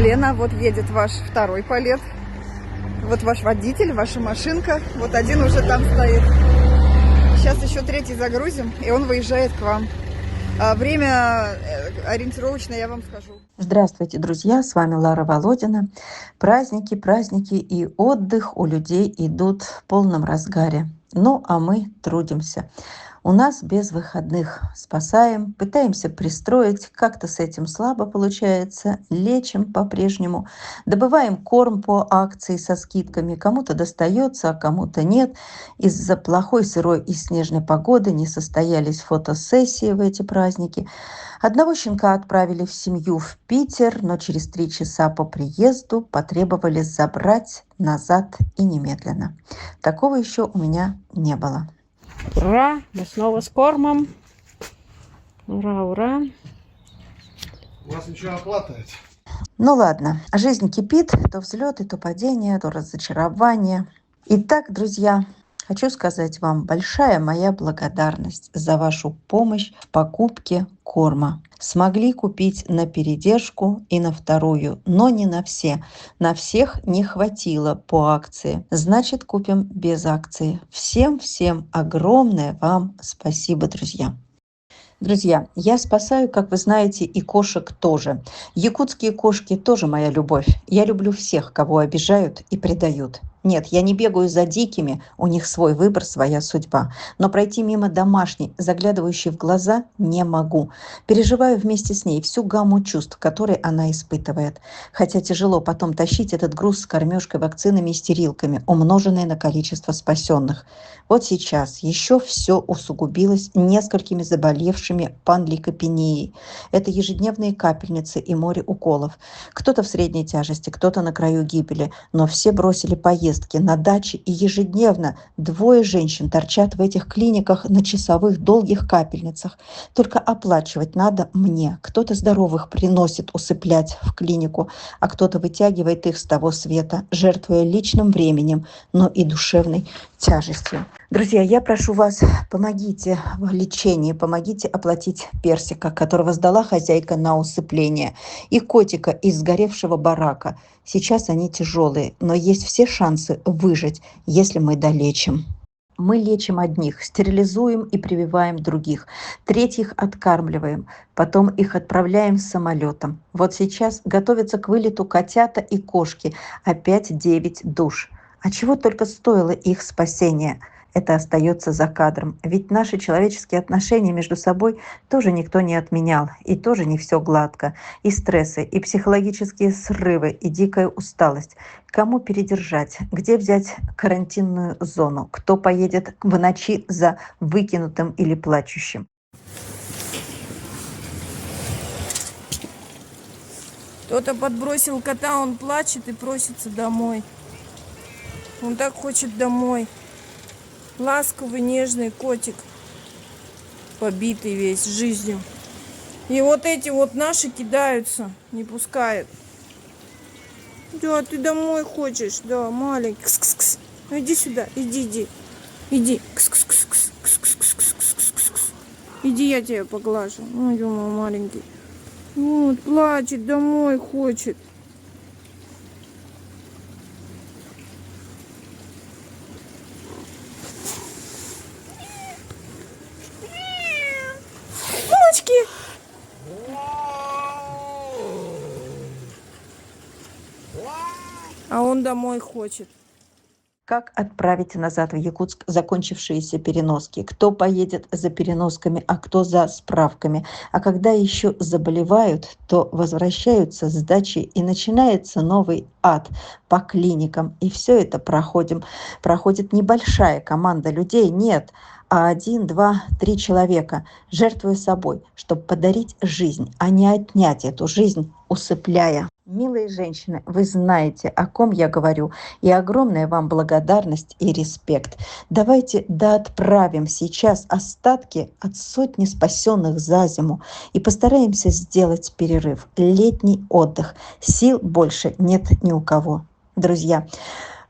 Лена, вот едет ваш второй палет. Вот ваш водитель, ваша машинка. Вот один уже там стоит. Сейчас еще третий загрузим, и он выезжает к вам. Время ориентировочно я вам скажу. Здравствуйте, друзья! С вами Лара Володина. Праздники и отдых у людей идут в полном разгаре. Ну, а мы трудимся. У нас без выходных. Спасаем, пытаемся пристроить, как-то с этим слабо получается, лечим по-прежнему, добываем корм по акции со скидками, кому-то достается, а кому-то нет. Из-за плохой сырой и снежной погоды не состоялись фотосессии в эти праздники. Одного щенка отправили в семью в Питер, но через 3 часа по приезду потребовали забрать назад и немедленно. Такого еще у меня не было. Ура! Мы снова с кормом. Ура, ура. У вас ничего оплатывает? Ну ладно, жизнь кипит, то взлеты, то падения, то разочарование. Итак, друзья, хочу сказать вам большая моя благодарность за вашу помощь в покупке корма. Смогли купить на передержку и на вторую, но не на все. На всех не хватило по акции. Значит, купим без акции. Всем огромное вам спасибо, друзья. Друзья, я спасаю, как вы знаете, и кошек тоже. Якутские кошки тоже моя любовь. Я люблю всех, кого обижают и предают. Нет, я не бегаю за дикими, у них свой выбор, своя судьба. Но пройти мимо домашней, заглядывающей в глаза, не могу. Переживаю вместе с ней всю гамму чувств, которые она испытывает. Хотя тяжело потом тащить этот груз с кормежкой, вакцинами и стерилками, умноженное на количество спасенных. Вот сейчас еще все усугубилось несколькими заболевшими панлейкопенией. Это ежедневные капельницы и море уколов. Кто-то в средней тяжести, кто-то на краю гибели, но все бросили поездки на даче, и ежедневно 2 женщин торчат в этих клиниках на часовых долгих капельницах. Только оплачивать надо мне. Кто-то здоровых приносит усыплять в клинику, а кто-то вытягивает их с того света, жертвуя личным временем, но и душевной тяжестью. Друзья, я прошу вас, помогите в лечении, помогите оплатить персика, которого сдала хозяйка на усыпление, и котика из сгоревшего барака. Сейчас они тяжелые, но есть все шансы выжить, если мы долечим. Мы лечим одних, стерилизуем и прививаем других, третьих откармливаем, потом их отправляем самолетом. Вот сейчас готовятся к вылету котята и кошки, опять 9 душ. А чего только стоило их спасение? Это остается за кадром. Ведь наши человеческие отношения между собой тоже никто не отменял. И тоже не все гладко. И стрессы, и психологические срывы, и дикая усталость. Кому передержать? Где взять карантинную зону? Кто поедет в ночи за выкинутым или плачущим? Кто-то подбросил кота, он плачет и просится домой. Он так хочет домой. Ласковый, нежный котик, побитый весь жизнью. И вот эти вот наши кидаются, не пускают. Да, ты домой хочешь, да, маленький. Кс-кс-кс. Ну иди сюда, иди. Иди. Кс-кс-кс-кс. Кс-кс-кс-кс-кс-кс. Иди, я тебя поглажу. Ой, ё-моё, маленький. Вот, плачет, домой хочет. А он домой хочет. Как отправить назад в Якутск закончившиеся переноски? Кто поедет за переносками, а кто за справками? А когда еще заболевают, то возвращаются с дачи, и начинается новый ад по клиникам. И все это проходит небольшая команда людей, нет, а 1, 2, 3 человека, жертвуя собой, чтобы подарить жизнь, а не отнять эту жизнь, усыпляя. Милые женщины, вы знаете, о ком я говорю, и огромная вам благодарность и респект. Давайте доотправим сейчас остатки от сотни спасенных за зиму и постараемся сделать перерыв, летний отдых. Сил больше нет ни у кого. Друзья,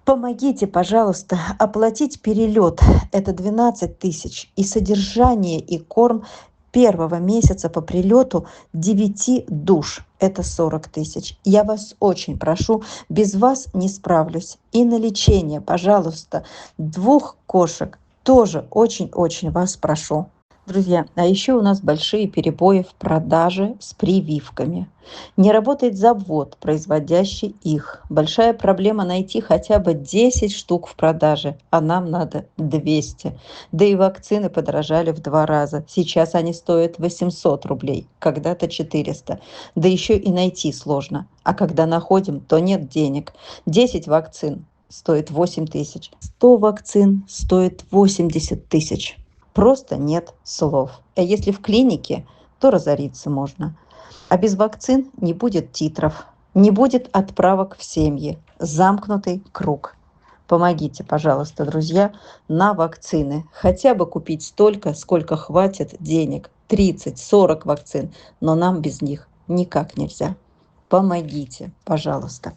помогите, пожалуйста, оплатить перелет. Это 12 000 и содержание, и корм первого месяца по прилету 9 душ. Это 40 тысяч. Я вас очень прошу, без вас не справлюсь. И на лечение, пожалуйста, 2 кошек тоже очень-очень вас прошу. Друзья, а еще у нас большие перебои в продаже с прививками. Не работает завод, производящий их. Большая проблема найти хотя бы 10 штук в продаже, а нам надо 200. Да и вакцины подорожали в 2 раза. Сейчас они стоят 800 рублей, когда-то 400. Да еще и найти сложно. А когда находим, то нет денег. 10 вакцин стоит 8 тысяч. 100 вакцин стоит 80 тысяч. Просто нет слов. А если в клинике, то разориться можно. А без вакцин не будет титров, не будет отправок в семьи. Замкнутый круг. Помогите, пожалуйста, друзья, на вакцины. Хотя бы купить столько, сколько хватит денег. 30-40 вакцин. Но нам без них никак нельзя. Помогите, пожалуйста.